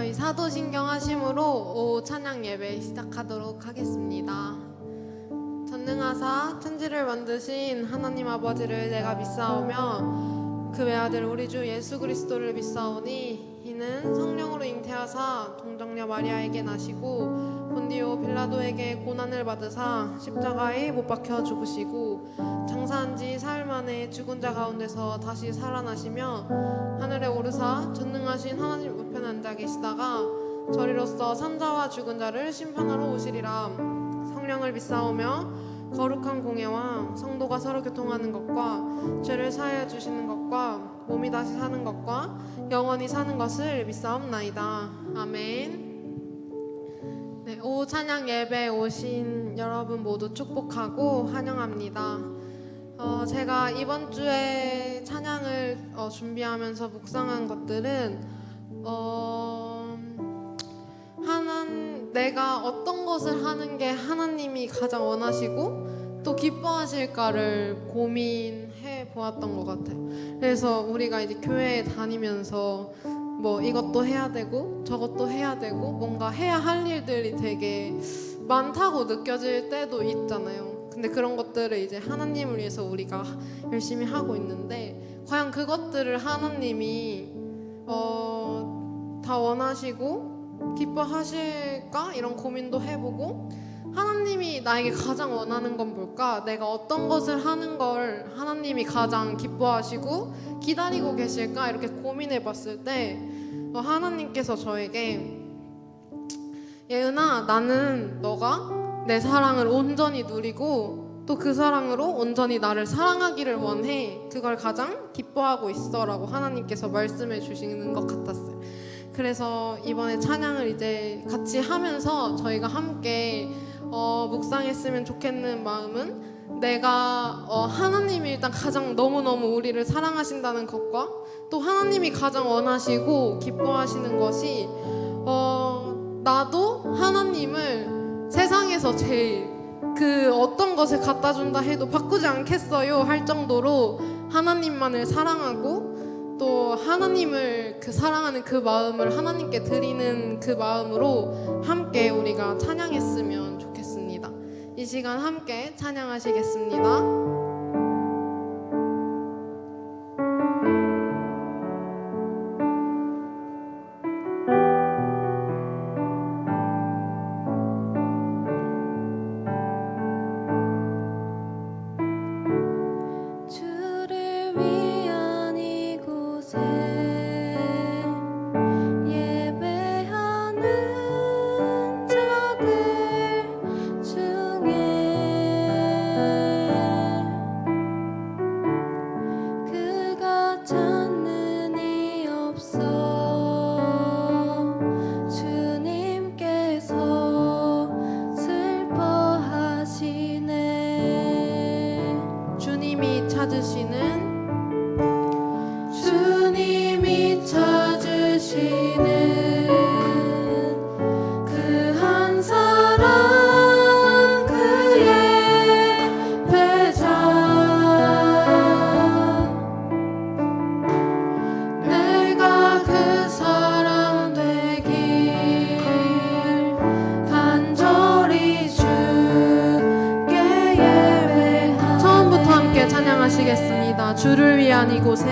저희 사도신경 하심으로 찬양 예배 시작하도록 하겠습니다. 전능하사 천지를 만드신 하나님 아버지를 내가 믿사오며 그 외아들 우리 주 예수 그리스도를 믿사오니 이는 성령으로 잉태하사 동정녀 마리아에게 나시고 본디오 빌라도에게 고난을 받으사 십자가에 못 박혀 죽으시고 장사한 지 사흘 만에 죽은 자 가운데서 다시 살아나시며 하늘에 오르사 전능하신 하나님 우편에 앉아 계시다가 저리로서 산자와 죽은 자를 심판하러 오시리라. 성령을 믿사오며 거룩한 공예와 성도가 서로 교통하는 것과 죄를 사하여 주시는 것과 몸이 다시 사는 것과 영원히 사는 것을 믿사옵나이다. 아멘. 네, 오후 찬양 예배에 오신 여러분 모두 축복하고 환영합니다. 제가 이번 주에 찬양을 준비하면서 묵상한 것들은 내가 어떤 것을 하는 게 하나님이 가장 원하시고 또 기뻐하실까를 고민해 보았던 것 같아요. 그래서 우리가 이제 교회에 다니면서 뭐 이것도 해야 되고 저것도 해야 되고 뭔가 해야 할 일들이 되게 많다고 느껴질 때도 있잖아요. 근데 그런 것들을 이제 하나님을 위해서 우리가 열심히 하고 있는데 과연 그것들을 하나님이 다 원하시고 기뻐하실까? 이런 고민도 해보고 하나님이 나에게 가장 원하는 건 뭘까? 내가 어떤 것을 하는 걸 하나님이 가장 기뻐하시고 기다리고 계실까? 이렇게 고민해봤을 때 하나님께서 저에게 예은아, 나는 너가 내 사랑을 온전히 누리고 또 그 사랑으로 온전히 나를 사랑하기를 원해. 그걸 가장 기뻐하고 있어 라고 하나님께서 말씀해 주시는 것 같았어요. 그래서 이번에 찬양을 이제 같이 하면서 저희가 함께 묵상했으면 좋겠는 마음은 내가 하나님이 일단 가장 너무너무 우리를 사랑하신다는 것과 또 하나님이 가장 원하시고 기뻐하시는 것이 나도 하나님을 세상에서 제일 그 어떤 것을 갖다 준다 해도 바꾸지 않겠어요 할 정도로 하나님만을 사랑하고 또 하나님을 그 사랑하는 그 마음을 하나님께 드리는 그 마음으로 함께 우리가 찬양했으면 좋겠습니다. 이 시간 함께 찬양하시겠습니다. 주님이 찾으시는 그 한 사람 그의 배자 내가 그 사람 되길 간절히 주께 예배하네. 처음부터 함께 찬양하시겠습니다. 주를 위한 이곳에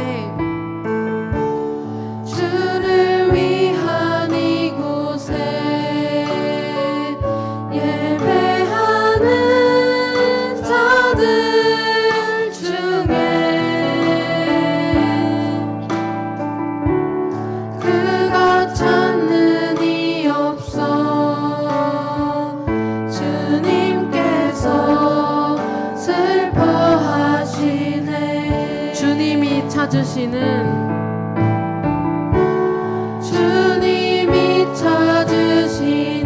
주님이 찾으시는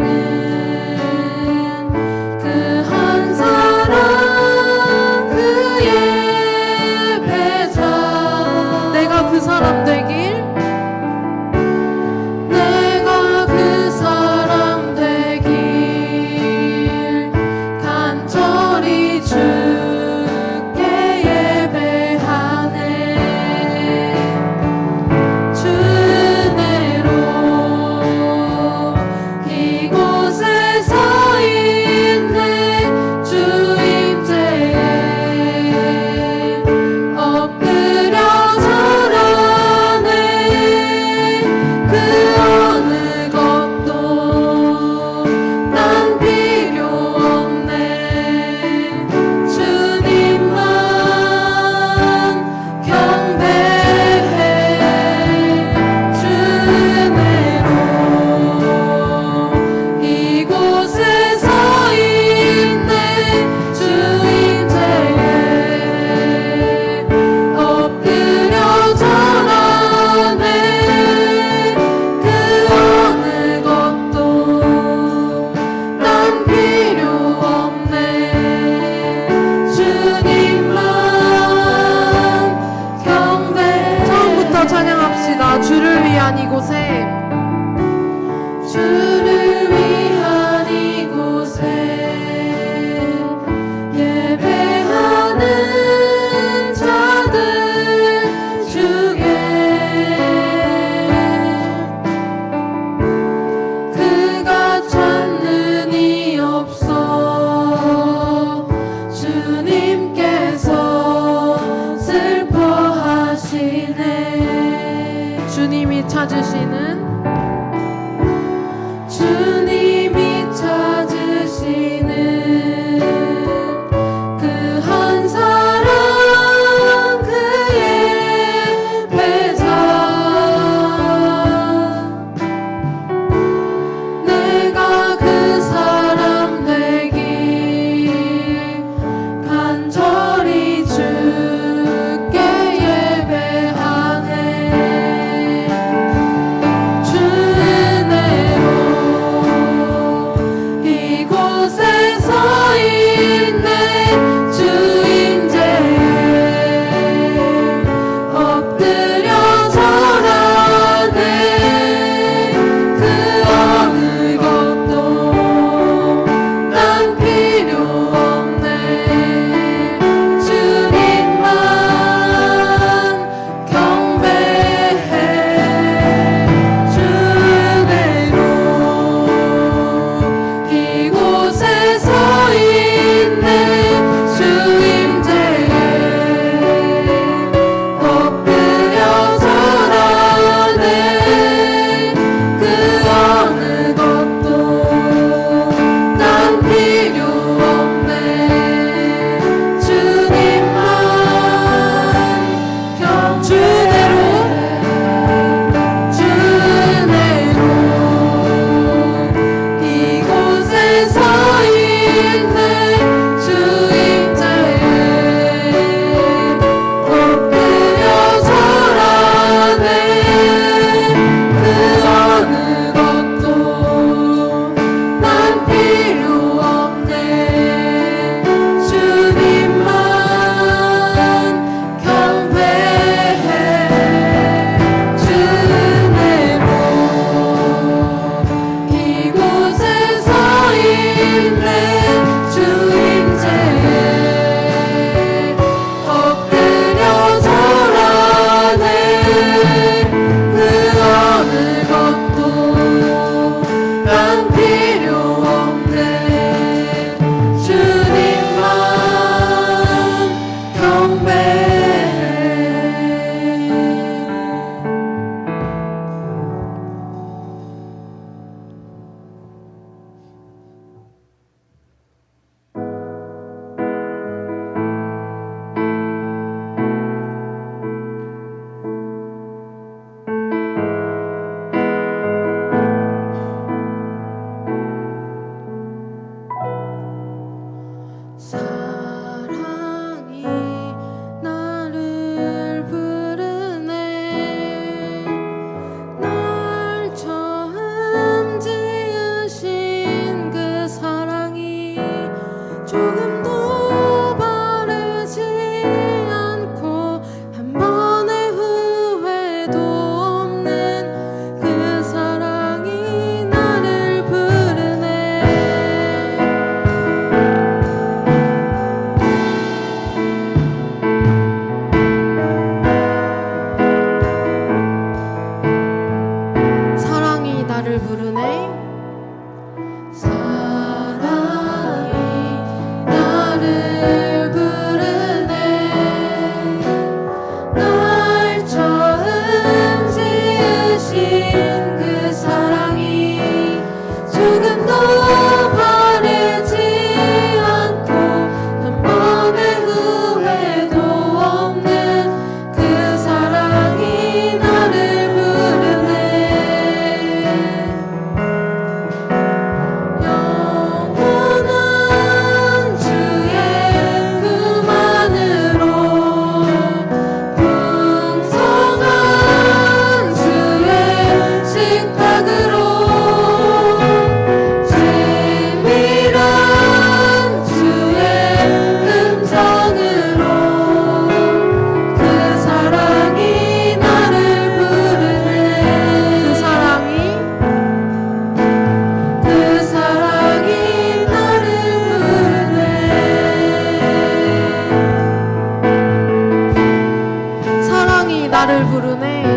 그 한 사람 그의 배자 내가 그 사람 되길 간절히 주께 예배하네. 나를 부르네.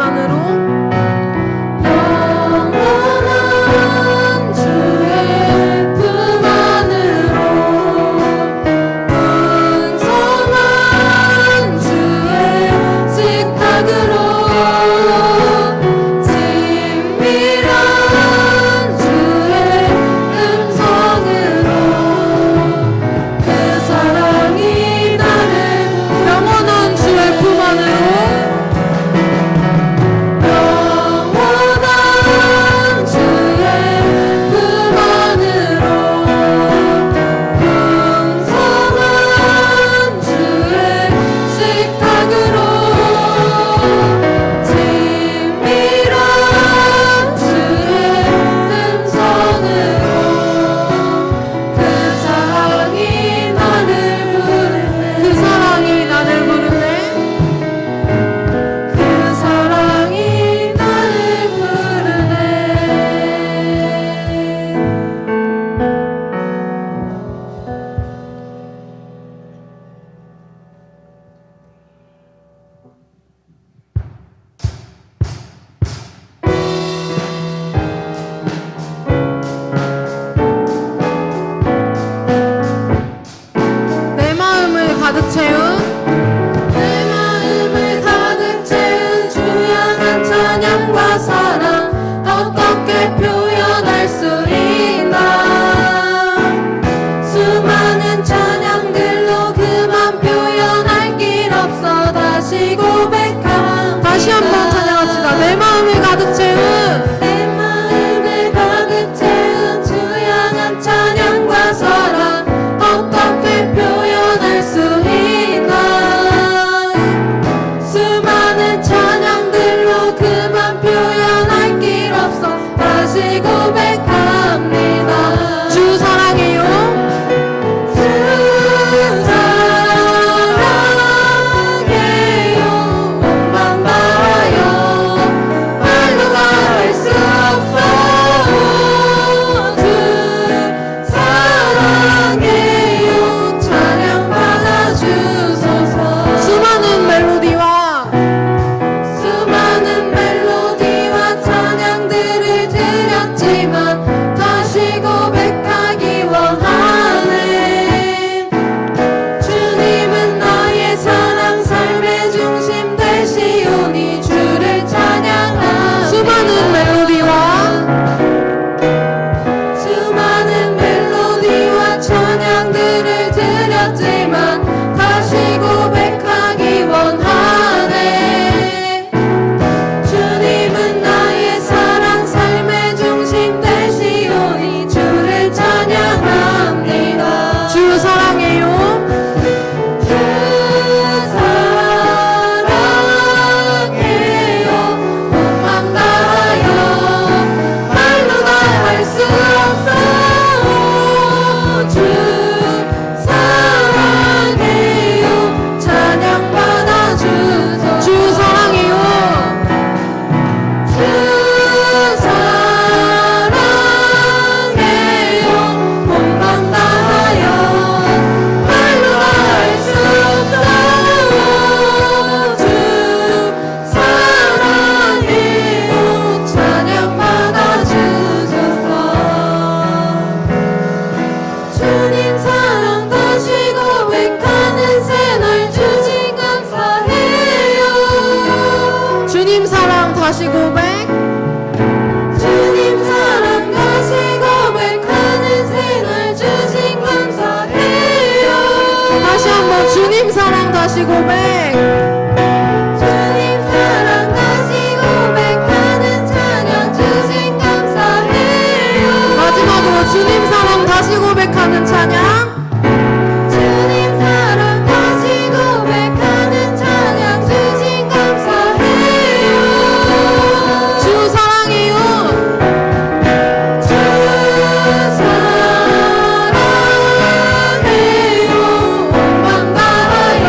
품안으로 가득 채운 내 마음을 가득 채운 주 향한 찬양과 사랑 어떻게 표현할 수 있나 수많은 찬양들로 그만 표현할 길 없어 다시 고백함 다시 한번 찬양합시다. 내 마음을 가득 채운 내 마음을 가득 채운 주 향한 찬양과 사랑 어떻게 표현할 수 있나 수많은 찬양들로 그만 표현할 길 없어 다시 고백합니다. 주 사랑해요 주 사랑해요 몸만 봐요 말로 말할 수 없어 주 사랑해요 찬양 받아주소서 수많은 멜로디와 찬양들을 드렸지만 다시 고백하기 원하네 주님은 나의 사랑 삶의 중심 되시오니 주를 찬양하네 수많은 멜로디와 찬양들을 드렸지만 다시 고백하기 원하네 주님은 나의 사랑 삶의 중심 되시오니 주를 찬양합니다. 주 사랑해요 주 사랑해요 몸만 다하여 말로 다 할 수 없어 주 사랑해요 찬양 받아주소서 주 사랑해요 주 사랑해요 몸만 다하여 말로 다 할 수 없어 주 사랑해요 찬양 받아주소서 주님 사랑 다시 고백하는 새날 주신 감사해요 주님 사랑 다시 고백 주님 사랑 다시 고백하는 새날 주신 감사해요 다시 한번 주님 사랑 다시 고백 주님 사랑 다시 고백하는 찬양 주신 감사해요 마지막으로 주님 사랑 다시 고백하는 찬양 주님 사랑 다시 고백하는 찬양 주신 감사해요 주 사랑해요 주 사랑해요 몸만 다하여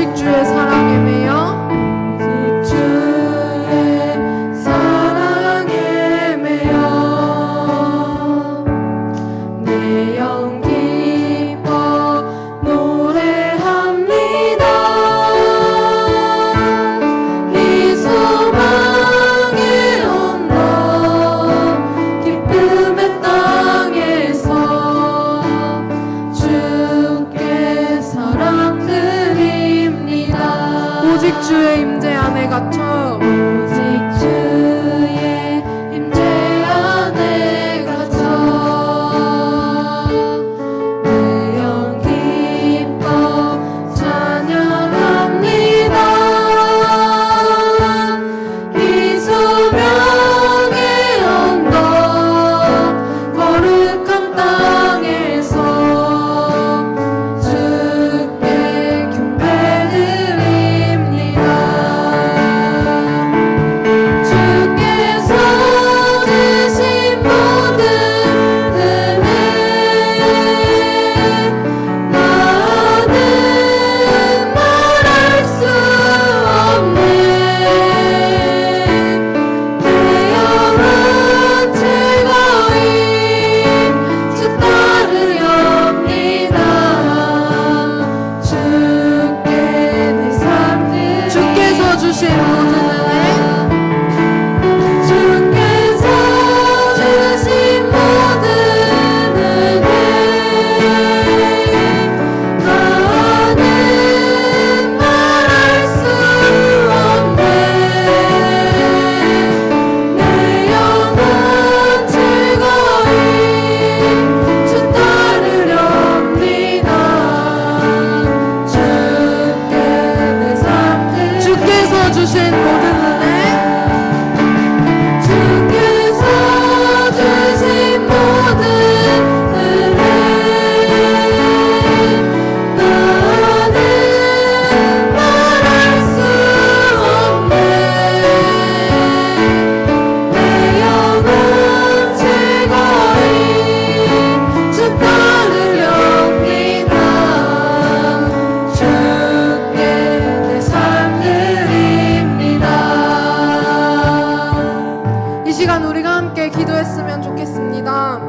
오직 주의 사랑에 매여 주의 임재 안에 갇혀 오직 주의 임재 안에 갇혀 내 영 기뻐 찬양합니다. 이 소명의 언덕 거룩한 땅에서 주께 경배드립니다. 주께서 주신 모든 은혜 나는 말할 수 없네. 내 영혼 즐거이 주 따르렵니다. 주께 내 삶 드리리. 주께서 주신 모든 은혜 주께서 주신 모든 은혜 나는 말할 수 없네. 내 영혼 즐거이 주 따르렵니다. 주께 내 삶 드리리. 주께서 주신 모든 은혜 주께서 주신 모든 은혜 나는 말할 수 없네. 내 영혼 즐거이 주 따르렵니다. 주께 내 삶 드립니다. 이 시간 우리가 함께 기도했으면 좋겠습니다.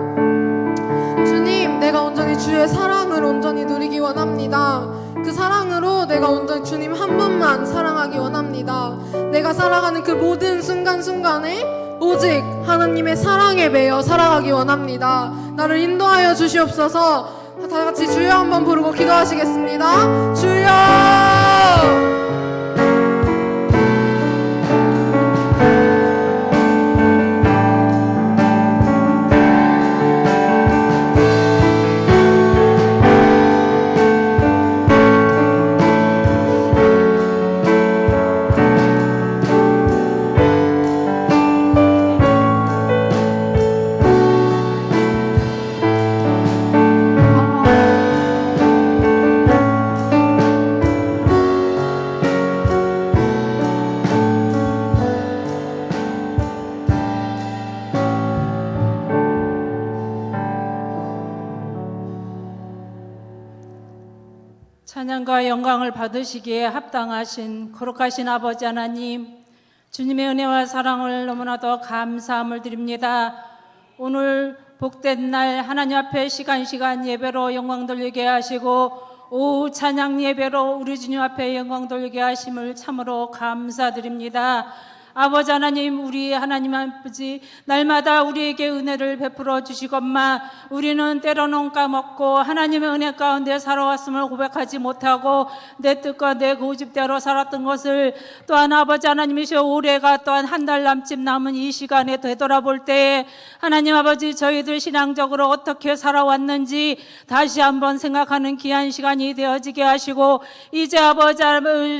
주님, 내가 온전히 주의 사랑을 온전히 누리기 원합니다. 그 사랑으로 내가 온전히 주님 한 분만 사랑하기 원합니다. 내가 살아가는 그 모든 순간순간에 오직 하나님의 사랑에 매여 살아가기 원합니다. 나를 인도하여 주시옵소서. 다 같이 주여 한번 부르고 기도하시겠습니다. 주여! 찬양과 영광을 받으시기에 합당하신 거룩하신 아버지 하나님, 주님의 은혜와 사랑을 너무나도 감사함을 드립니다. 오늘 복된 날 하나님 앞에 시간 예배로 영광 돌리게 하시고 오후 찬양 예배로 우리 주님 앞에 영광 돌리게 하심을 참으로 감사드립니다. 아버지 하나님, 우리 하나님 아버지, 날마다 우리에게 은혜를 베풀어 주시건만 우리는 때로는 까먹고 하나님의 은혜 가운데 살아왔음을 고백하지 못하고 내 뜻과 내 고집대로 살았던 것을 또한 아버지 하나님이시여 올해가 또한 한 달 남짓 남은 이 시간에 되돌아볼 때에 하나님 아버지, 저희들 신앙적으로 어떻게 살아왔는지 다시 한번 생각하는 귀한 시간이 되어지게 하시고 이제 아버지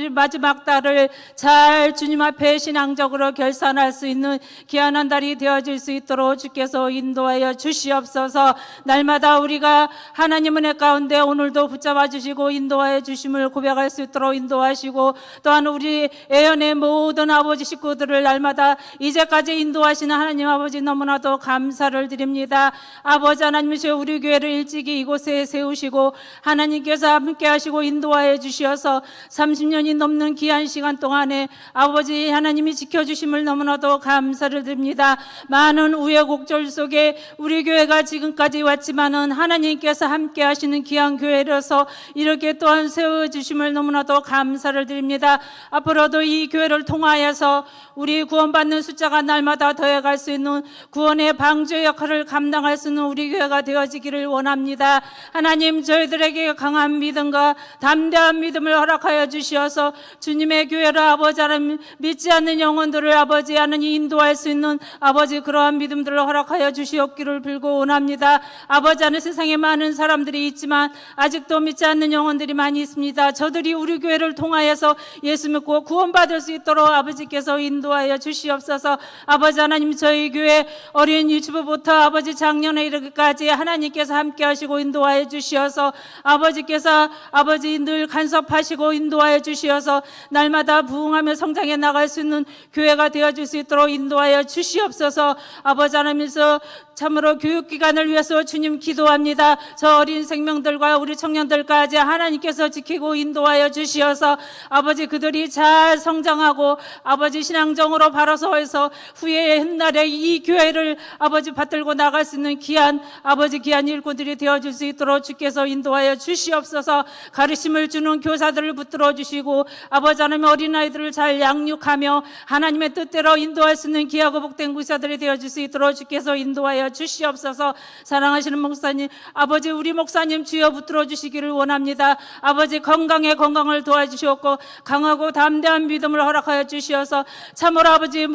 마지막 달을 잘 주님 앞에 신앙적으로 영적으로 결산할 수 있는 귀한 한 달이 되어질 수 있도록 주께서 인도하여 주시옵소서. 날마다 우리가 하나님 은혜 가운데 오늘도 붙잡아 주시고 인도하여 주심을 고백할 수 있도록 인도하시고, 또한 우리 애연의 모든 아버지 식구들을 날마다 이제까지 인도하시는 하나님 아버지 너무나도 감사를 드립니다. 아버지 하나님이시여, 우리 교회를 일찍이 이곳에 세우시고 하나님께서 함께 하시고 인도하여 주시어서 30년이 넘는 귀한 시간 동안에 아버지 하나님이 지켜주심을 너무나도 감사를 드립니다. 많은 우여곡절 속에 우리 교회가 지금까지 왔지만은 하나님께서 함께 하시는 귀한 교회로서 이렇게 또한 세워주심을 너무나도 감사를 드립니다. 앞으로도 이 교회를 통하여서 우리 구원받는 숫자가 날마다 더해갈 수 있는 구원의 방주 역할을 감당할 수 있는 우리 교회가 되어지기를 원합니다. 하나님, 저희들에게 강한 믿음과 담대한 믿음을 허락하여 주시어서 주님의 교회를 아버지 하나님 믿지 않는 영혼들을 아버지 하나님 인도할 수 있는 아버지 그러한 믿음들을 허락하여 주시옵기를 빌고 원합니다. 아버지 하나님, 세상에 많은 사람들이 있지만 아직도 믿지 않는 영혼들이 많이 있습니다. 저들이 우리 교회를 통하여서 예수 믿고 구원받을 수 있도록 아버지께서 인도하여 주시옵소서. 아버지 하나님, 저희 교회 어린 유치부부터 아버지 작년에 이르기까지 하나님께서 함께 하시고 인도하여 주시어서 아버지께서 아버지 늘 간섭하시고 인도하여 주시어서 날마다 부흥하며 성장해 나갈 수 있는 교회가 되어줄 수 있도록 인도하여 주시옵소서. 아버지 하나님께서 참으로 교육기관을 위해서 주님 기도합니다. 저 어린 생명들과 우리 청년들까지 하나님께서 지키고 인도하여 주시어서 아버지 그들이 잘 성장하고 아버지 신앙정으로 바로 서서 후회의 훗날에 이 교회를 아버지 받들고 나갈 수 있는 귀한 아버지 귀한 일꾼들이 되어줄 수 있도록 주께서 인도하여 주시옵소서. 가르침을 주는 교사들을 붙들어 주시고 아버지 하나님 어린아이들을 잘 양육하며 하나님의 뜻대로 인도할 수 있는 귀하고 복된 구사들이 되어줄 수 있도록 주께서 인도하여 주시옵소서. 사랑하시는 목사님, 아버지 우리 목사님 주여 붙들어 주시기를 원합니다. 아버지 건강에 건강을 도와주시옵고 강하고 담대한 믿음을 허락하여 주시어서 참으로 아버지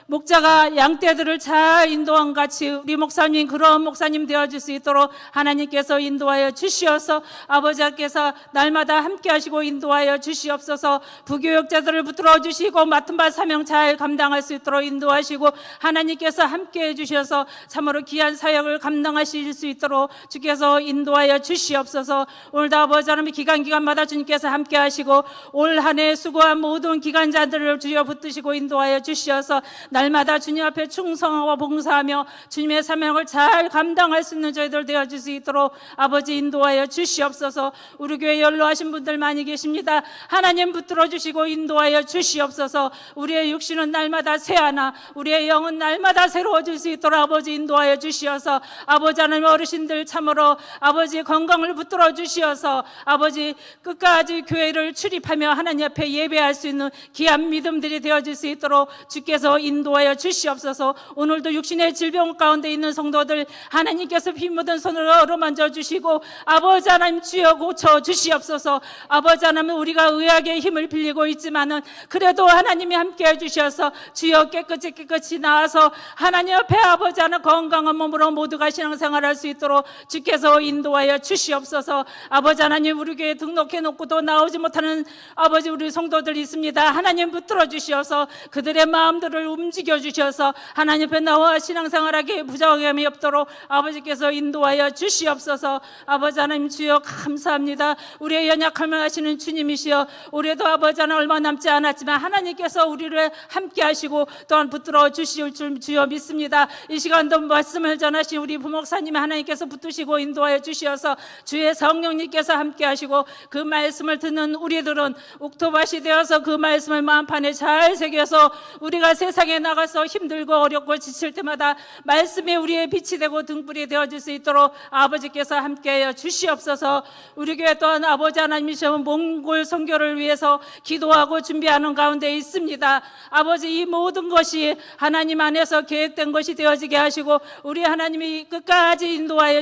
목자가 양떼들을 잘 인도한 같이 우리 목사님 그런 목사님 되어줄 수 있도록 하나님께서 인도하여 주시어서 아버지께서 날마다 함께 하시고 인도하여 주시옵소서. 부교육자들을 붙들어 주시고 맡은 바 사명 잘 감당할 수 있도록 인도하시고 하나님께서 함께 해주셔서 참으로 귀한 사역을 감당하실 수 있도록 주께서 인도하여 주시옵소서. 오늘도 아버지 하나님 기간마다 주님께서 함께 하시고 올 한 해 수고한 모든 기간자들을 주여 붙드시고 인도하여 주시어서 날마다 주님 앞에 충성하고 봉사하며 주님의 사명을 잘 감당할 수 있는 저희들 되어줄 수 있도록 아버지 인도하여 주시옵소서. 우리 교회 연로하신 분들 많이 계십니다. 하나님 붙들어 주시고 인도하여 주시옵소서. 우리의 육신은 날마다 새하나 우리의 영은 날마다 새로워질 수 있도록 아버지 인도하여 주시어서 아버지 하나님 어르신들 참으로 아버지 건강을 붙들어 주시어서 아버지 끝까지 교회를 출입하며 하나님 앞에 예배할 수 있는 귀한 믿음들이 되어질 수 있도록 주께서 인도하여 주시옵소서. 오늘도 육신의 질병 가운데 있는 성도들 하나님께서 피 묻은 손으로 어루만져 주시고 아버지 하나님 주여 고쳐 주시옵소서. 아버지 하나님 우리가 의학의 힘을 빌리고 있지만은 그래도 하나님이 함께 해주셔서 주여 깨끗이 나와서 하나님 앞에 아버지 하나님 건강한 몸으로 모두가 신앙생활할 수 있도록 주께서 인도하여 주시옵소서. 아버지 하나님 우리 교회에 등록해 놓고도 나오지 못하는 아버지 우리 성도들이 있습니다. 하나님 붙들어 주시어서 그들의 마음들을 움직여 주셔서 하나님 앞에 나와 신앙생활하기에 부족함이 없도록 아버지께서 인도하여 주시옵소서. 아버지 하나님 주여 감사합니다. 우리의 연약함을 하시는 주님이시여 올해도 아버지 하나님 얼마 남지 않았지만 하나님께서 우리를 함께 하시고 또한 붙들어 주실 줄 주여 믿습니다. 이 시간도 말씀을 전하신 우리 부목사님 하나님께서 붙드시고 인도하여 주시어서 주의 성령님께서 함께 하시고 그 말씀을 듣는 우리들은 옥토밭이 되어서 그 말씀을 마음판에 잘 새겨서 우리가 세상에 나가서 힘들고 어렵고 지칠 때마다 말씀이 우리의 빛이 되고 등불이 되어질 수 있도록 아버지께서 함께하여 주시옵소서. 우리 교회 또한 아버지 하나님이시여 몽골 선교를 위해서 기도하고 준비하는 가운데 있습니다. 아버지 이 모든 것이 하나님 안에서 계획된 것이 되어지게 하시고 우리 하나님이 끝까지 인도하여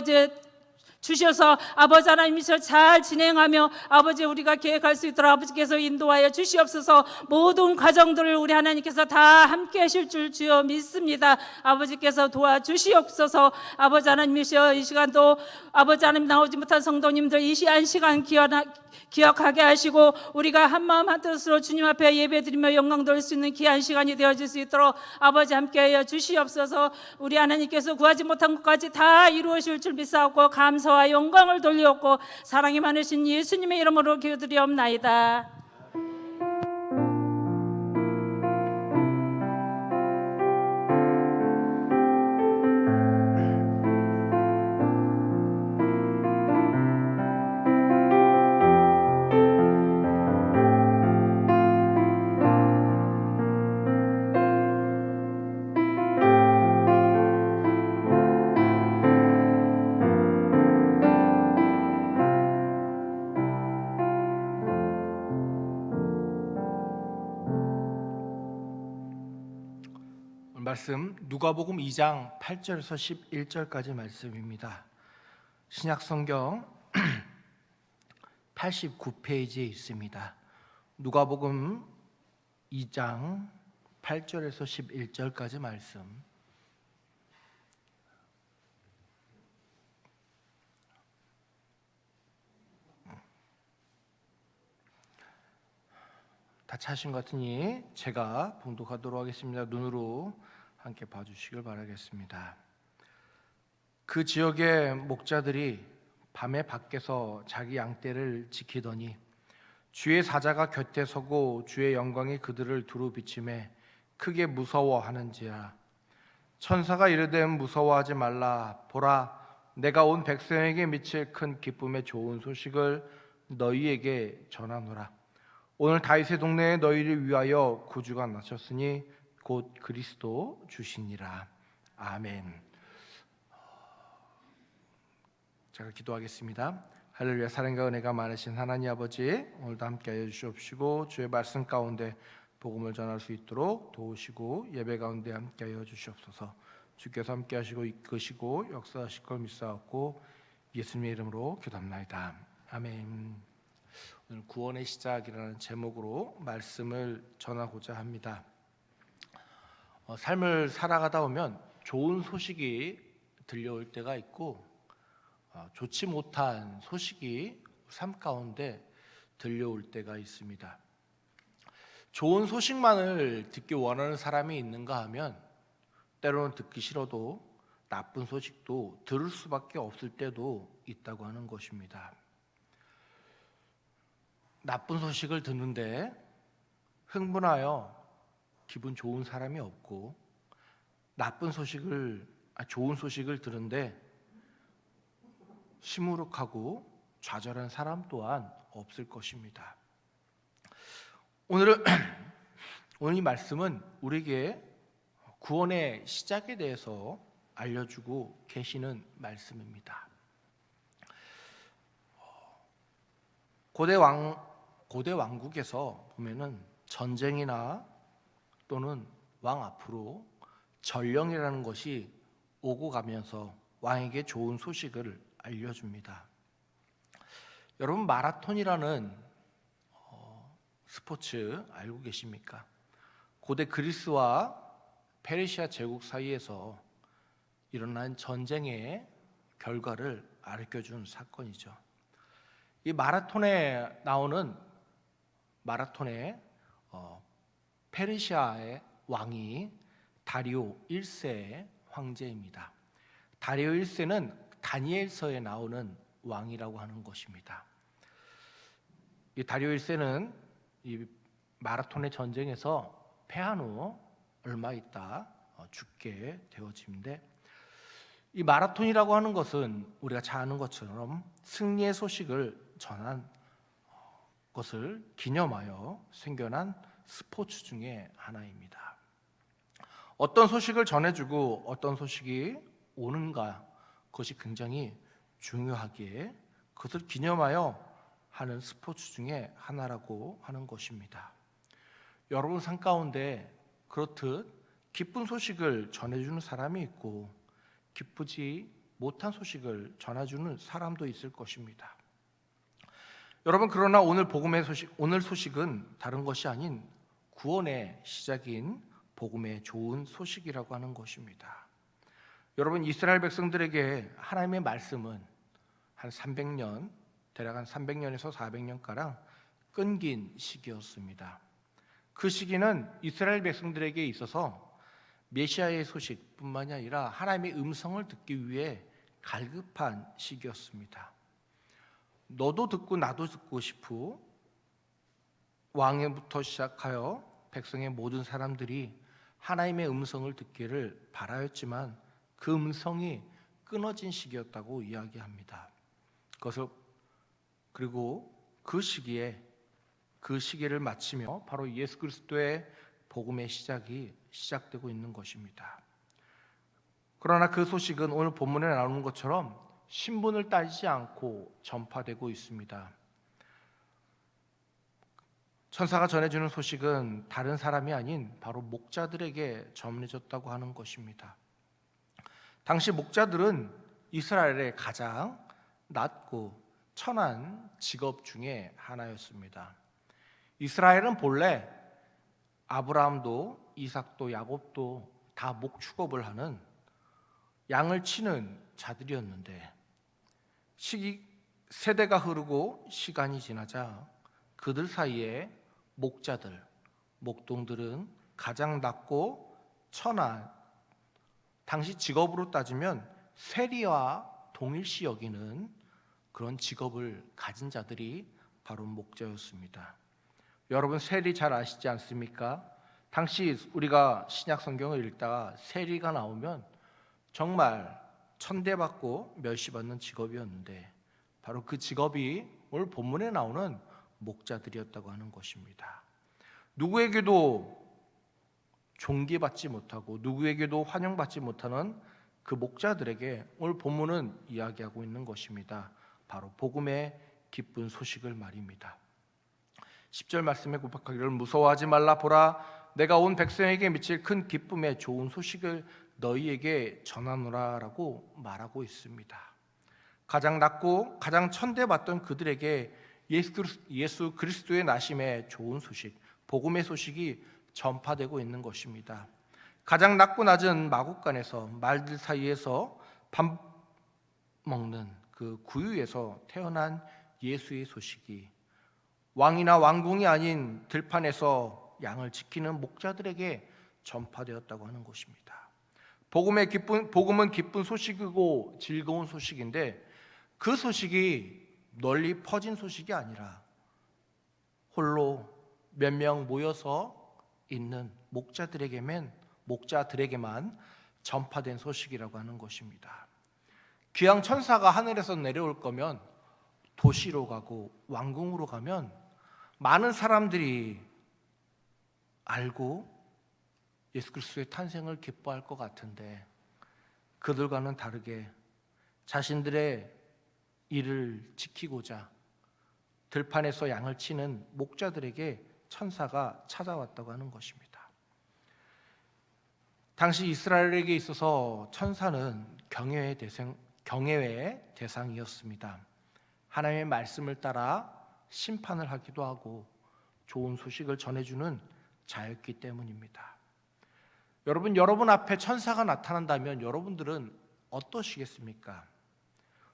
주셔서 아버지 하나님이서 잘 진행하며 아버지 우리가 계획할 수 있도록 아버지께서 인도하여 주시옵소서. 모든 과정들을 우리 하나님께서 다 함께 하실 줄 주여 믿습니다. 아버지께서 도와주시옵소서. 아버지 하나님이시여 이 시간도 아버지 하나님 나오지 못한 성도님들 이 시간 기억하게 하시고 우리가 한마음 한뜻으로 주님 앞에 예배드리며 영광 돌릴 수 있는 귀한 시간이 되어질 수 있도록 아버지 함께하여 주시옵소서. 우리 하나님께서 구하지 못한 것까지 다 이루어질 줄 믿사옵고 감사와 영광을 돌리옵고 사랑이 많으신 예수님의 이름으로 기도드리옵나이다. 말씀 누가복음 2장 8절에서 11절까지 말씀입니다. 신약성경 89페이지에 있습니다. 누가복음 2장 8절에서 11절까지 말씀. 다 찾으신 것 같으니 제가 봉독하도록 하겠습니다. 눈으로 함께 봐주시길 바라겠습니다. 그 지역의 목자들이 밤에 밖에서 자기 양떼를 지키더니 주의 사자가 곁에 서고 주의 영광이 그들을 두루 비치매 크게 무서워하는지라. 천사가 이르되 무서워하지 말라. 보라, 내가 온 백성에게 미칠 큰 기쁨의 좋은 소식을 너희에게 전하노라. 오늘 다윗의 동네에 너희를 위하여 구주가 나셨으니 곧 그리스도 주시니라. 아멘. 제가 기도하겠습니다. 할렐루야. 사랑과 은혜가 많으신 하나님 아버지, 오늘도 함께하여 주시옵시고 주의 말씀 가운데 복음을 전할 수 있도록 도우시고 예배 가운데 함께하여 주시옵소서. 주께서 함께하시고 이끄시고 역사하실 걸 믿사옵고 예수님의 이름으로 기도합나이다. 아멘. 오늘 구원의 시작이라는 제목으로 말씀을 전하고자 합니다. 삶을 살아가다 보면 좋은 소식이 들려올 때가 있고 좋지 못한 소식이 삶 가운데 들려올 때가 있습니다. 좋은 소식만을 듣기 원하는 사람이 있는가 하면 때로는 듣기 싫어도 나쁜 소식도 들을 수밖에 없을 때도 있다고 하는 것입니다. 나쁜 소식을 듣는데 흥분하여 기분 좋은 사람이 없고 좋은 소식을 들은데 시무룩하고 좌절한 사람 또한 없을 것입니다. 오늘 이 말씀은 우리에게 구원의 시작에 대해서 알려주고 계시는 말씀입니다. 고대 왕국에서 보면은 전쟁이나 또는 왕 앞으로 전령이라는 것이 오고 가면서 왕에게 좋은 소식을 알려줍니다. 여러분, 마라톤이라는 스포츠 알고 계십니까? 고대 그리스와 페르시아 제국 사이에서 일어난 전쟁의 결과를 알려준 사건이죠. 이 마라톤에 페르시아의 왕이 다리오 1세의 황제입니다. 다리오 1세는 다니엘서에 나오는 왕이라고 하는 것입니다. 이 다리오 1세는 이 마라톤의 전쟁에서 패한 후 얼마 있다 죽게 되어지는데, 이 마라톤이라고 하는 것은 우리가 잘 아는 것처럼 승리의 소식을 전한 것을 기념하여 생겨난 스포츠 중에 하나입니다. 어떤 소식을 전해주고 어떤 소식이 오는가, 그것이 굉장히 중요하기에 그것을 기념하여 하는 스포츠 중에 하나라고 하는 것입니다. 여러분 삶 가운데 그렇듯 기쁜 소식을 전해주는 사람이 있고 기쁘지 못한 소식을 전해주는 사람도 있을 것입니다. 여러분, 그러나 오늘 복음의 소식, 오늘 소식은 다른 것이 아닌 구원의 시작인 복음의 좋은 소식이라고 하는 것입니다. 여러분, 이스라엘 백성들에게 하나님의 말씀은 한 300년, 대략 한 300년에서 400년가량 끊긴 시기였습니다. 그 시기는 이스라엘 백성들에게 있어서 메시아의 소식뿐만이 아니라 하나님의 음성을 듣기 위해 갈급한 시기였습니다. 너도 듣고 나도 듣고 싶고 왕부터 시작하여 백성의 모든 사람들이 하나님의 음성을 듣기를 바라였지만 그 음성이 끊어진 시기였다고 이야기합니다. 그리고 그 시기를 마치며 바로 예수 그리스도의 복음의 시작이 시작되고 있는 것입니다. 그러나 그 소식은 오늘 본문에 나오는 것처럼 신분을 따지지 않고 전파되고 있습니다. 천사가 전해주는 소식은 다른 사람이 아닌 바로 목자들에게 전해졌다고 하는 것입니다. 당시 목자들은 이스라엘의 가장 낮고 천한 직업 중에 하나였습니다. 이스라엘은 본래 아브라함도 이삭도 야곱도 다 목축업을 하는 양을 치는 자들이었는데 세대가 흐르고 시간이 지나자 그들 사이에 목자들, 목동들은 가장 낮고 천한, 당시 직업으로 따지면 세리와 동일시 여기는 그런 직업을 가진 자들이 바로 목자였습니다. 여러분, 세리 잘 아시지 않습니까? 당시 우리가 신약 성경을 읽다가 세리가 나오면 정말 천대받고 멸시받는 직업이었는데 바로 그 직업이 오늘 본문에 나오는 목자들이었다고 하는 것입니다. 누구에게도 존귀받지 못하고 누구에게도 환영받지 못하는 그 목자들에게 오늘 본문은 이야기하고 있는 것입니다. 바로 복음의 기쁜 소식을 말입니다. 10절 말씀에 고백하기를 무서워하지 말라. 보라, 내가 온 백성에게 미칠 큰 기쁨의 좋은 소식을 너희에게 전하노라 라고 말하고 있습니다. 가장 낮고 가장 천대받던 그들에게 예수 그리스도의 나심의 좋은 소식, 복음의 소식이 전파되고 있는 것입니다. 가장 낮고 낮은 마국간에서 말들 사이에서 밥 먹는 그 구유에서 태어난 예수의 소식이 왕이나 왕궁이 아닌 들판에서 양을 지키는 목자들에게 전파되었다고 하는 것입니다. 복음은 기쁜 소식이고 즐거운 소식인데 그 소식이 널리 퍼진 소식이 아니라 홀로 몇 명 모여서 있는 목자들에게만 전파된 소식이라고 하는 것입니다. 귀양 천사가 하늘에서 내려올 거면 도시로 가고 왕궁으로 가면 많은 사람들이 알고 예수 그리스도의 탄생을 기뻐할 것 같은데 그들과는 다르게 자신들의 일을 지키고자 들판에서 양을 치는 목자들에게 천사가 찾아왔다고 하는 것입니다. 당시 이스라엘에게 있어서 천사는 경외의 대상이었습니다. 하나님의 말씀을 따라 심판을 하기도 하고 좋은 소식을 전해주는 자였기 때문입니다. 여러분 앞에 천사가 나타난다면 여러분들은 어떠시겠습니까?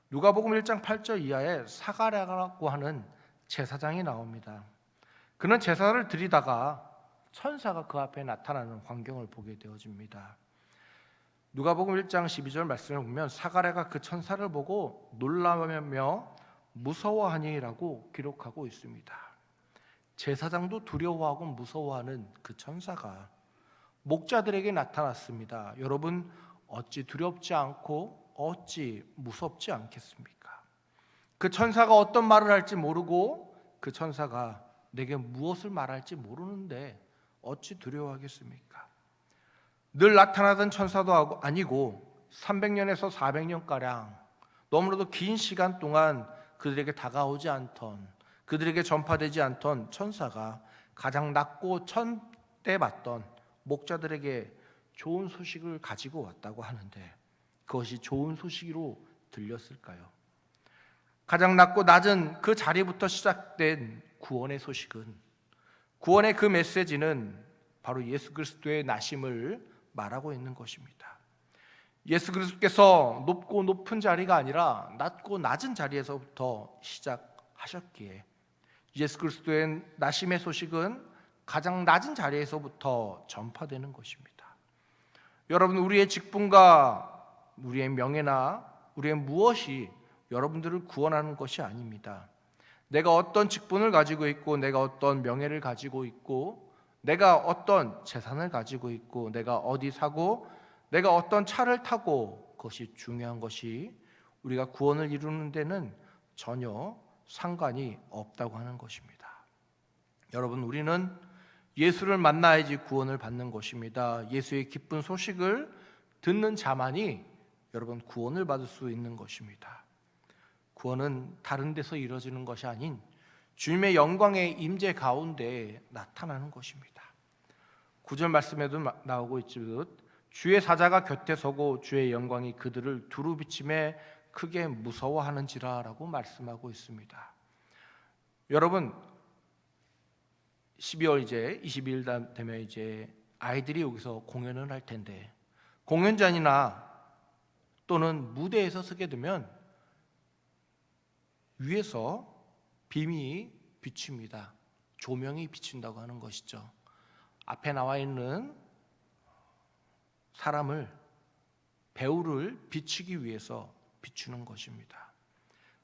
누가복음 1장 8절 이하에 사가랴라고 하는 제사장이 나옵니다. 그는 제사를 드리다가 천사가 그 앞에 나타나는 광경을 보게 되어집니다. 누가복음 1장 12절 말씀을 보면 사가랴가 그 천사를 보고 놀라며 무서워하니라고 기록하고 있습니다. 제사장도 두려워하고 무서워하는 그 천사가 목자들에게 나타났습니다. 여러분, 어찌 두렵지 않고 어찌 무섭지 않겠습니까? 그 천사가 어떤 말을 할지 모르고 그 천사가 내게 무엇을 말할지 모르는데 어찌 두려워하겠습니까? 늘 나타나던 천사도 아니고 300년에서 400년가량 너무나도 긴 시간 동안 그들에게 다가오지 않던, 그들에게 전파되지 않던 천사가 가장 낮고 천대받던 목자들에게 좋은 소식을 가지고 왔다고 하는데 그것이 좋은 소식으로 들렸을까요? 가장 낮고 낮은 그 자리부터 시작된 구원의 소식은, 구원의 그 메시지는 바로 예수 그리스도의 나심을 말하고 있는 것입니다. 예수 그리스도께서 높고 높은 자리가 아니라 낮고 낮은 자리에서부터 시작하셨기에 예수 그리스도의 나심의 소식은 가장 낮은 자리에서부터 전파되는 것입니다. 여러분, 우리의 직분과 우리의 명예나 우리의 무엇이 여러분들을 구원하는 것이 아닙니다. 내가 어떤 직분을 가지고 있고, 내가 어떤 명예를 가지고 있고, 내가 어떤 재산을 가지고 있고, 내가 어디 사고, 내가 어떤 차를 타고, 그것이 중요한 것이 우리가 구원을 이루는 데는 전혀 상관이 없다고 하는 것입니다. 여러분, 우리는 예수를 만나야지 구원을 받는 것입니다. 예수의 기쁜 소식을 듣는 자만이 여러분 구원을 받을 수 있는 것입니다. 구원은 다른 데서 이루어지는 것이 아닌 주님의 영광의 임재 가운데 나타나는 것입니다. 9절 말씀에도 나오고 있듯 주의 사자가 곁에 서고 주의 영광이 그들을 두루 비침에 크게 무서워하는지라 라고 말씀하고 있습니다. 여러분, 12월 이제 22일 되면 이제 아이들이 여기서 공연을 할 텐데, 공연장이나 또는 무대에서 서게 되면 위에서 빔이 비춥니다. 조명이 비춘다고 하는 것이죠. 앞에 나와 있는 사람을, 배우를 비추기 위해서 비추는 것입니다.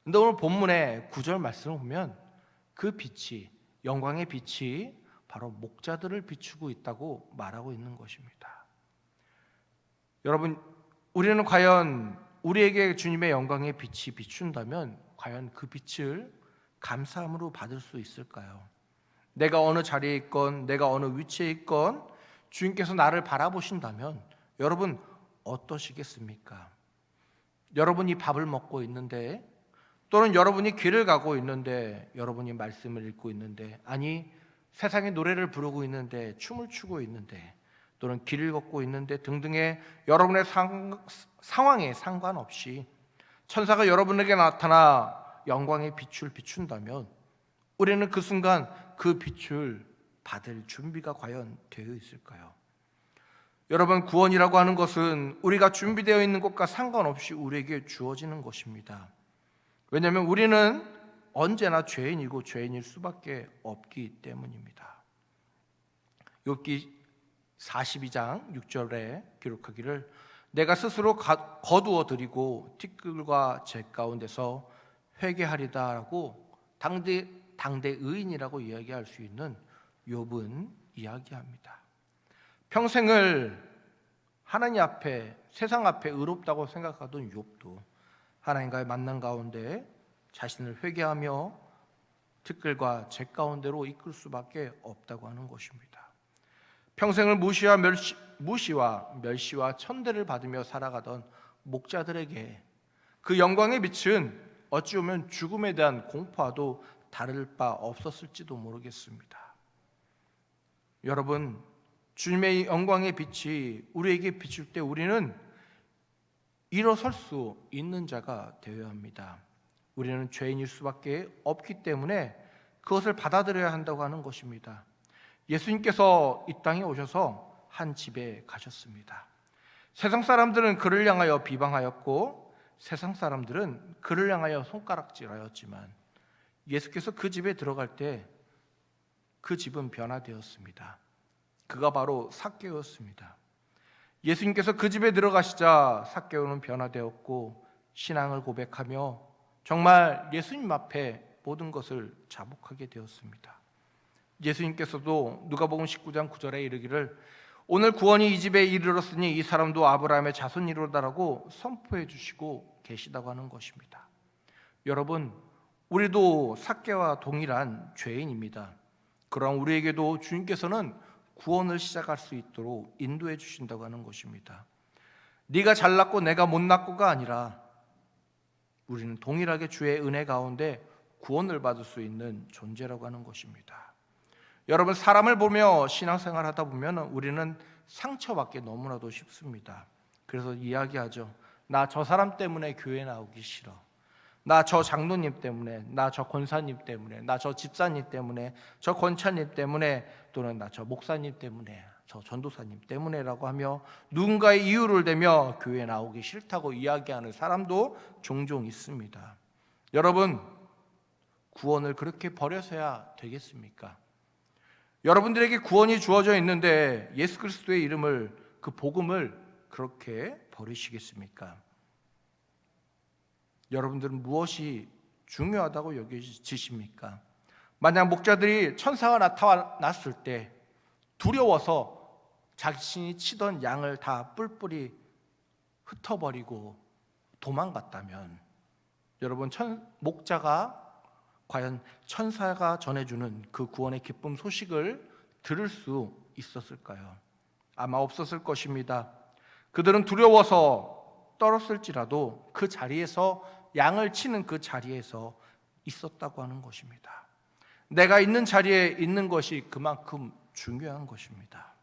그런데 오늘 본문의 9절 말씀을 보면 그 빛이, 영광의 빛이 바로 목자들을 비추고 있다고 말하고 있는 것입니다. 여러분, 우리는 과연 우리에게 주님의 영광의 빛이 비춘다면 과연 그 빛을 감사함으로 받을 수 있을까요? 내가 어느 자리에 있건 내가 어느 위치에 있건 주님께서 나를 바라보신다면 여러분 어떠시겠습니까? 여러분이 밥을 먹고 있는데, 또는 여러분이 길을 가고 있는데, 여러분이 말씀을 읽고 있는데, 아니 세상의 노래를 부르고 있는데, 춤을 추고 있는데, 또는 길을 걷고 있는데 등등의 여러분의 상황에 상관없이 천사가 여러분에게 나타나 영광의 빛을 비춘다면 우리는 그 순간 그 빛을 받을 준비가 과연 되어 있을까요? 여러분, 구원이라고 하는 것은 우리가 준비되어 있는 것과 상관없이 우리에게 주어지는 것입니다. 왜냐하면 우리는 언제나 죄인이고 죄인일 수밖에 없기 때문입니다. 욥기 42장 6절에 기록하기를 내가 스스로 거두어 드리고 티끌과 재 가운데서 회개하리다 라고 당대 의인이라고 이야기할 수 있는 욥은 이야기합니다. 평생을 하나님 앞에, 세상 앞에 의롭다고 생각하던 욥도 하나님과의 만남 가운데 자신을 회개하며 티끌과 재 가운데로 이끌 수밖에 없다고 하는 것입니다. 평생을 무시와 멸시와 천대를 받으며 살아가던 목자들에게 그 영광의 빛은 어찌 보면 죽음에 대한 공포와도 다를 바 없었을지도 모르겠습니다. 여러분, 주님의 영광의 빛이 우리에게 비출 때 우리는 일어설 수 있는 자가 되어야 합니다. 우리는 죄인일 수밖에 없기 때문에 그것을 받아들여야 한다고 하는 것입니다. 예수님께서 이 땅에 오셔서 한 집에 가셨습니다. 세상 사람들은 그를 향하여 비방하였고 세상 사람들은 그를 향하여 손가락질하였지만 예수께서 그 집에 들어갈 때 그 집은 변화되었습니다. 그가 바로 삭개오였습니다. 예수님께서 그 집에 들어가시자 삭개오는 변화되었고 신앙을 고백하며 정말 예수님 앞에 모든 것을 자복하게 되었습니다. 예수님께서도 누가복음 19장 9절에 이르기를 오늘 구원이 이 집에 이르렀으니 이 사람도 아브라함의 자손이로다라고 선포해 주시고 계시다고 하는 것입니다. 여러분, 우리도 삭개와 동일한 죄인입니다. 그러나 우리에게도 주님께서는 구원을 시작할 수 있도록 인도해 주신다고 하는 것입니다. 네가 잘났고 내가 못났고가 아니라 우리는 동일하게 주의 은혜 가운데 구원을 받을 수 있는 존재라고 하는 것입니다. 여러분, 사람을 보며 신앙생활 하다 보면 우리는 상처받기 너무나도 쉽습니다. 그래서 이야기하죠. 나 저 사람 때문에 교회 나오기 싫어. 나 저 장로님 때문에, 나 저 권사님 때문에, 나 저 집사님 때문에, 저 권차님 때문에, 또는 나 저 목사님 때문에, 저 전도사님 때문에라고 하며 누군가의 이유를 대며 교회에 나오기 싫다고 이야기하는 사람도 종종 있습니다. 여러분, 구원을 그렇게 버려서야 되겠습니까? 여러분들에게 구원이 주어져 있는데 예수 그리스도의 이름을, 그 복음을 그렇게 버리시겠습니까? 여러분들은 무엇이 중요하다고 여기십니까? 만약 목자들이 천사가 나타났을 때 두려워서 자신이 치던 양을 다 뿔뿔이 흩어버리고 도망갔다면, 여러분, 목자가 과연 천사가 전해주는 그 구원의 기쁨 소식을 들을 수 있었을까요? 아마 없었을 것입니다. 그들은 두려워서 떨었을지라도 그 자리에서, 양을 치는 그 자리에서 있었다고 하는 것입니다. 내가 있는 자리에 있는 것이 그만큼 중요한 것입니다.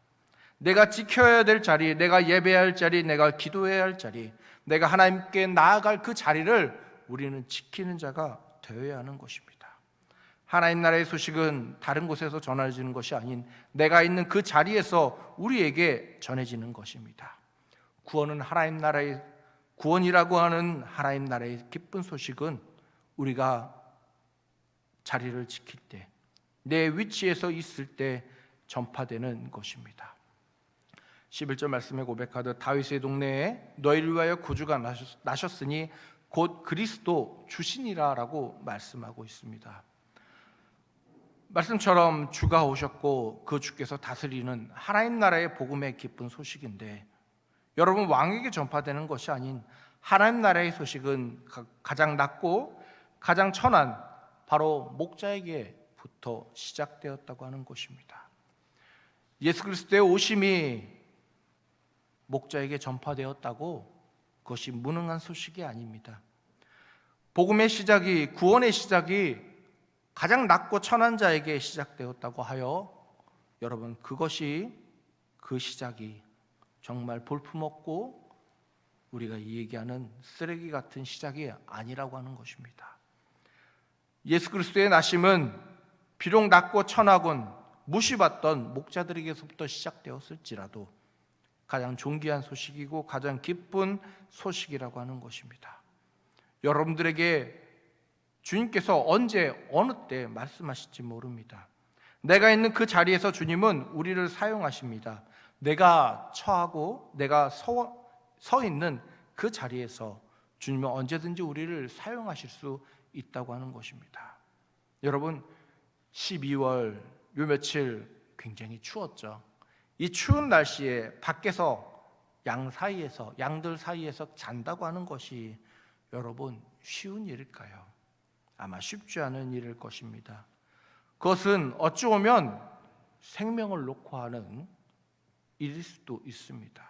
내가 지켜야 될 자리, 내가 예배해야 할 자리, 내가 기도해야 할 자리, 내가 하나님께 나아갈 그 자리를 우리는 지키는 자가 되어야 하는 것입니다. 하나님 나라의 소식은 다른 곳에서 전해지는 것이 아닌 내가 있는 그 자리에서 우리에게 전해지는 것입니다. 구원은 하나님 나라의, 구원이라고 하는 하나님 나라의 기쁜 소식은 우리가 자리를 지킬 때, 내 위치에서 있을 때 전파되는 것입니다. 11절 말씀에 고백하듯 다윗의 동네에 너희를 위하여 구주가 나셨으니 곧 그리스도 주시니라 라고 말씀하고 있습니다. 말씀처럼 주가 오셨고 그 주께서 다스리는 하나님 나라의 복음의 기쁜 소식인데, 여러분, 왕에게 전파되는 것이 아닌 하나님 나라의 소식은 가장 낮고 가장 천한 바로 목자에게부터 시작되었다고 하는 것입니다. 예수 그리스도의 오심이 목자에게 전파되었다고 그것이 무능한 소식이 아닙니다. 복음의 시작이, 구원의 시작이 가장 낮고 천한 자에게 시작되었다고 하여, 여러분, 그것이, 그 시작이 정말 볼품없고 우리가 얘기하는 쓰레기 같은 시작이 아니라고 하는 것입니다. 예수 그리스도의 나심은 비록 낮고 천하곤 무시받던 목자들에게서부터 시작되었을지라도 가장 존귀한 소식이고 가장 기쁜 소식이라고 하는 것입니다. 여러분들에게 주님께서 언제 어느 때 말씀하실지 모릅니다. 내가 있는 그 자리에서 주님은 우리를 사용하십니다. 내가 처하고 내가 서 있는 그 자리에서 주님은 언제든지 우리를 사용하실 수 있다고 하는 것입니다. 여러분, 12월 요 며칠 굉장히 추웠죠. 이 추운 날씨에 밖에서 양들 사이에서 잔다고 하는 것이 여러분 쉬운 일일까요? 아마 쉽지 않은 일일 것입니다. 그것은 어찌 보면 생명을 놓고 하는 일일 수도 있습니다.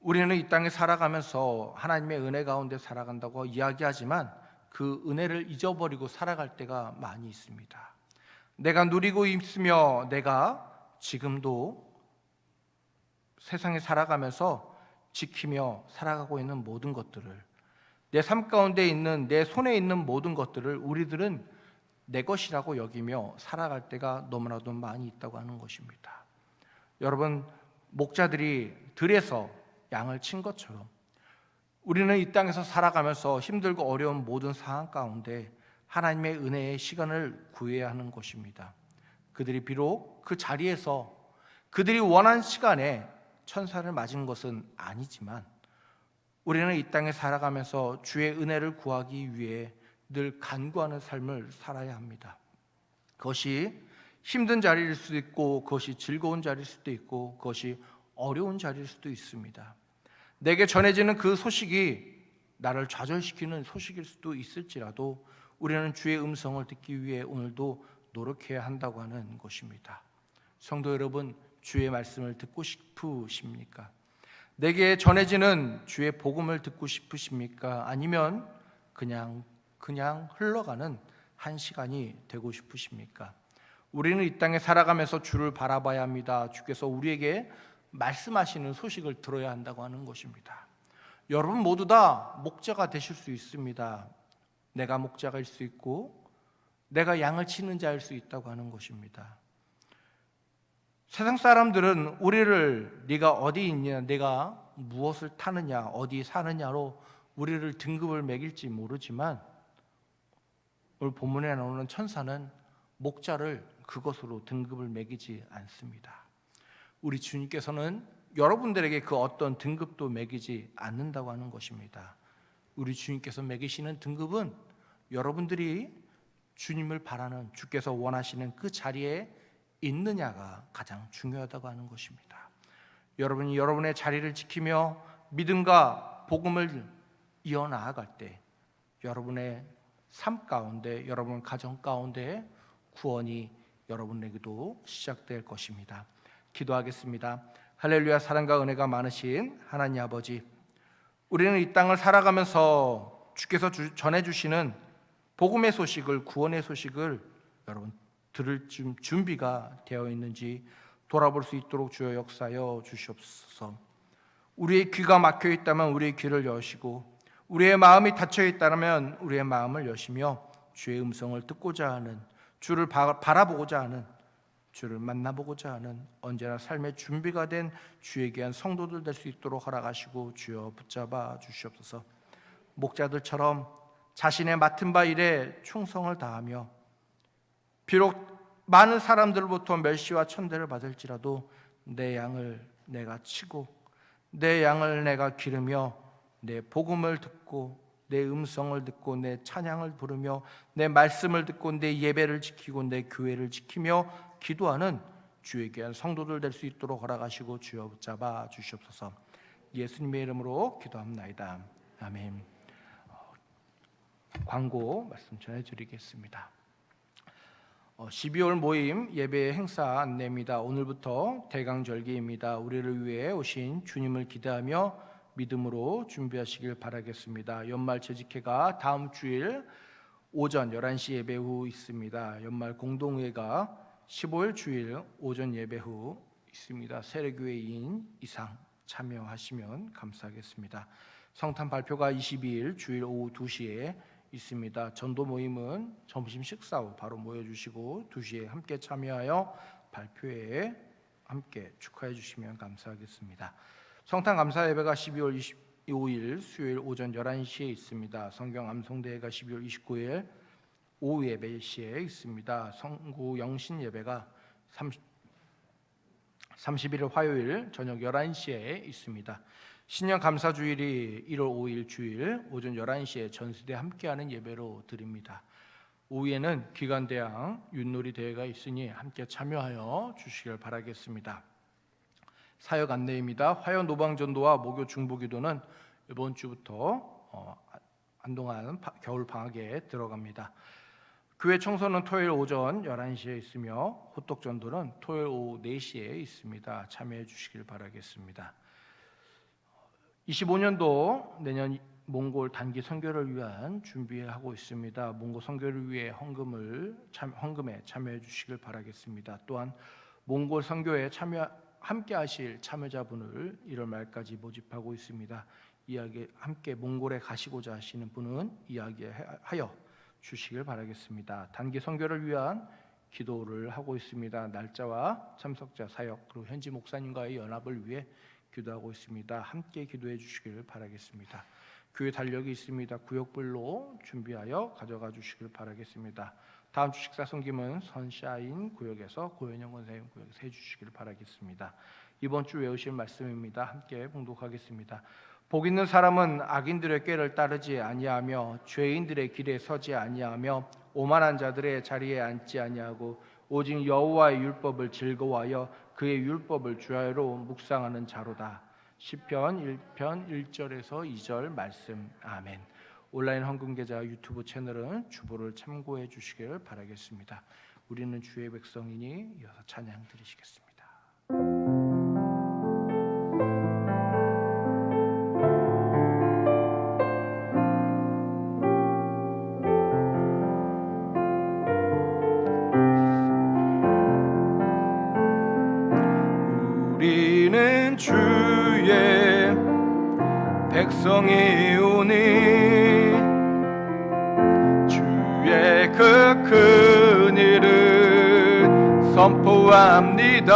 우리는 이 땅에 살아가면서 하나님의 은혜 가운데 살아간다고 이야기하지만 그 은혜를 잊어버리고 살아갈 때가 많이 있습니다. 내가 누리고 있으며 내가 지금도 세상에 살아가면서 지키며 살아가고 있는 모든 것들을, 내 삶 가운데 있는, 내 손에 있는 모든 것들을 우리들은 내 것이라고 여기며 살아갈 때가 너무나도 많이 있다고 하는 것입니다. 여러분, 목자들이 들에서 양을 친 것처럼 우리는 이 땅에서 살아가면서 힘들고 어려운 모든 상황 가운데 하나님의 은혜의 시간을 구해야 하는 것입니다. 그들이 비록 그 자리에서 그들이 원한 시간에 천사를 맞은 것은 아니지만 우리는 이 땅에 살아가면서 주의 은혜를 구하기 위해 늘 간구하는 삶을 살아야 합니다. 그것이 힘든 자리일 수도 있고 그것이 즐거운 자리일 수도 있고 그것이 어려운 자리일 수도 있습니다. 내게 전해지는 그 소식이 나를 좌절시키는 소식일 수도 있을지라도 우리는 주의 음성을 듣기 위해 오늘도 노력해야 한다고 하는 것입니다. 성도 여러분, 주의 말씀을 듣고 싶으십니까? 내게 전해지는 주의 복음을 듣고 싶으십니까? 아니면 그냥 흘러가는 한 시간이 되고 싶으십니까? 우리는 이 땅에 살아가면서 주를 바라봐야 합니다. 주께서 우리에게 말씀하시는 소식을 들어야 한다고 하는 것입니다. 여러분 모두 다 목자가 되실 수 있습니다. 내가 목자가일 수 있고 내가 양을 치는 자일 수 있다고 하는 것입니다. 세상 사람들은 우리를 네가 어디 있냐, 내가 무엇을 타느냐, 어디 사느냐로 우리를 등급을 매길지 모르지만 오늘 본문에 나오는 천사는 목자를 그것으로 등급을 매기지 않습니다. 우리 주님께서는 여러분들에게 그 어떤 등급도 매기지 않는다고 하는 것입니다. 우리 주님께서 매기시는 등급은 여러분들이 주님을 바라는, 주께서 원하시는 그 자리에 있느냐가 가장 중요하다고 하는 것입니다. 여러분이 여러분의 자리를 지키며 믿음과 복음을 이어나아갈 때 여러분의 삶 가운데, 여러분 가정 가운데 구원이 여러분에게도 시작될 것입니다. 기도하겠습니다. 할렐루야. 사랑과 은혜가 많으신 하나님 아버지, 우리는 이 땅을 살아가면서 주께서 전해주시는 복음의 소식을, 구원의 소식을 여러분 들을 준비가 되어 있는지 돌아볼 수 있도록 주여 역사하여 주시옵소서. 우리의 귀가 막혀 있다면 우리의 귀를 여시고, 우리의 마음이 닫혀 있다면 우리의 마음을 여시며 주의 음성을 듣고자 하는, 주를 바라보고자 하는, 주를 만나보고자 하는 언제나 삶의 준비가 된 주에게 한 성도들 될 수 있도록 허락하시고 주여 붙잡아 주시옵소서. 목자들처럼 자신의 맡은 바 일에 충성을 다하며 비록 많은 사람들로부터 멸시와 천대를 받을지라도 내 양을 내가 치고 내 양을 내가 기르며 내 복음을 듣고 내 음성을 듣고 내 찬양을 부르며 내 말씀을 듣고 내 예배를 지키고 내 교회를 지키며 기도하는 주에게 한 성도들 될 수 있도록 허락하시고 주여 붙잡아 주시옵소서. 예수님의 이름으로 기도합나이다. 아멘. 광고 말씀 전해드리겠습니다. 12월 모임 예배 행사 안내입니다. 오늘부터 대강절기입니다. 우리를 위해 오신 주님을 기대하며 믿음으로 준비하시길 바라겠습니다. 연말 재직회가 다음 주일 오전 11시 예배 후 있습니다. 연말 공동회가 15일 주일 오전 예배 후 있습니다. 세례교회인 이상 참여하시면 감사하겠습니다. 성탄 발표가 22일 주일 오후 2시에 있습니다. 전도 모임은 점심 식사 후 바로 모여주시고 2시에 함께 참여하여 발표회에 함께 축하해 주시면 감사하겠습니다. 성탄 감사 예배가 12월 25일 수요일 오전 11시에 있습니다. 성경 암송대회가 12월 29일 오후 예배 시에 있습니다. 성구 영신 예배가 31일 화요일 저녁 11시에 있습니다. 신년 감사주일이 1월 5일 주일 오전 11시에 전수대 함께하는 예배로 드립니다. 오후에는 기간대항 윷놀이 대회가 있으니 함께 참여하여 주시길 바라겠습니다. 사역 안내입니다. 화요 노방전도와 목요 중보기도는 이번 주부터 한동안 겨울 방학에 들어갑니다. 교회 청소는 토요일 오전 11시에 있으며 호떡전도는 토요일 오후 4시에 있습니다. 참여해 주시길 바라겠습니다. 25년도 내년 몽골 단기 선교를 위한 준비하고 있습니다. 몽골 선교를 위해 헌금에 참여해 주시길 바라겠습니다. 또한 몽골 선교에 함께 하실 참여자분을 1월 말까지 모집하고 있습니다. 함께 몽골에 가시고자 하시는 분은 이야기하여 주시길 바라겠습니다. 단기 선교를 위한 기도를 하고 있습니다. 날짜와 참석자 사역 그리고 현지 목사님과의 연합을 위해 기도하고 있습니다. 함께 기도해 주시길 바라겠습니다. 교회 달력이 있습니다. 구역별로 준비하여 가져가 주시길 바라겠습니다. 다음 주 식사 섬김은 선샤인 구역에서 고현영 권사님 구역에서 해주시길 바라겠습니다. 이번 주 외우실 말씀입니다. 함께 봉독하겠습니다. 복 있는 사람은 악인들의 꾀를 따르지 아니하며 죄인들의 길에 서지 아니하며 오만한 자들의 자리에 앉지 아니하고 오직 여호와의 율법을 즐거워하여 그의 율법을 주야로 묵상하는 자로다. 시편 1편 1절에서 2절 말씀. 아멘. 온라인 헌금계좌 유튜브 채널은 주보를 참고해 주시길 바라겠습니다. 우리는 주의 백성이니 이어서 찬양 드리시겠습니다. 우리는 주의 백성이 오니 주의 그 큰 일을 선포합니다.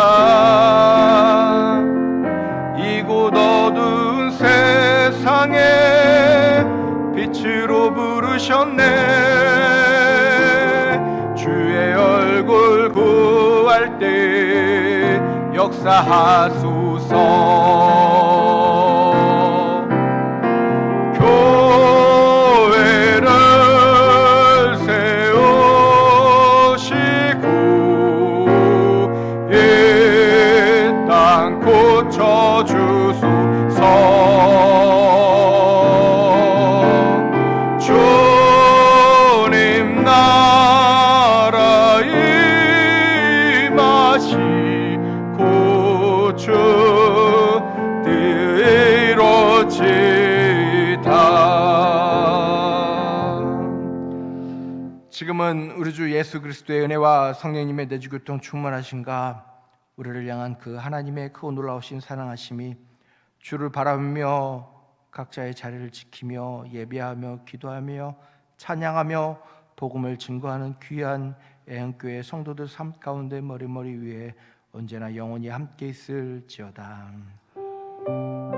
이곳 어두운 세상에 빛으로 부르셨네. 주의 얼굴 구할 때 역사하소서. 교회를 세우시고 이 땅 고쳐주소서. 주님 나라 임하시고 주 지금은 우리 주 예수 그리스도의 은혜와 성령님의 내주교통 충만하신가, 우리를 향한 그 하나님의 크고 놀라우신 사랑하심이 주를 바라보며 각자의 자리를 지키며 예배하며 기도하며 찬양하며 복음을 증거하는 귀한 애흥교회 성도들 삶 가운데 머리머리 위에 언제나 영원히 함께 있을지어다.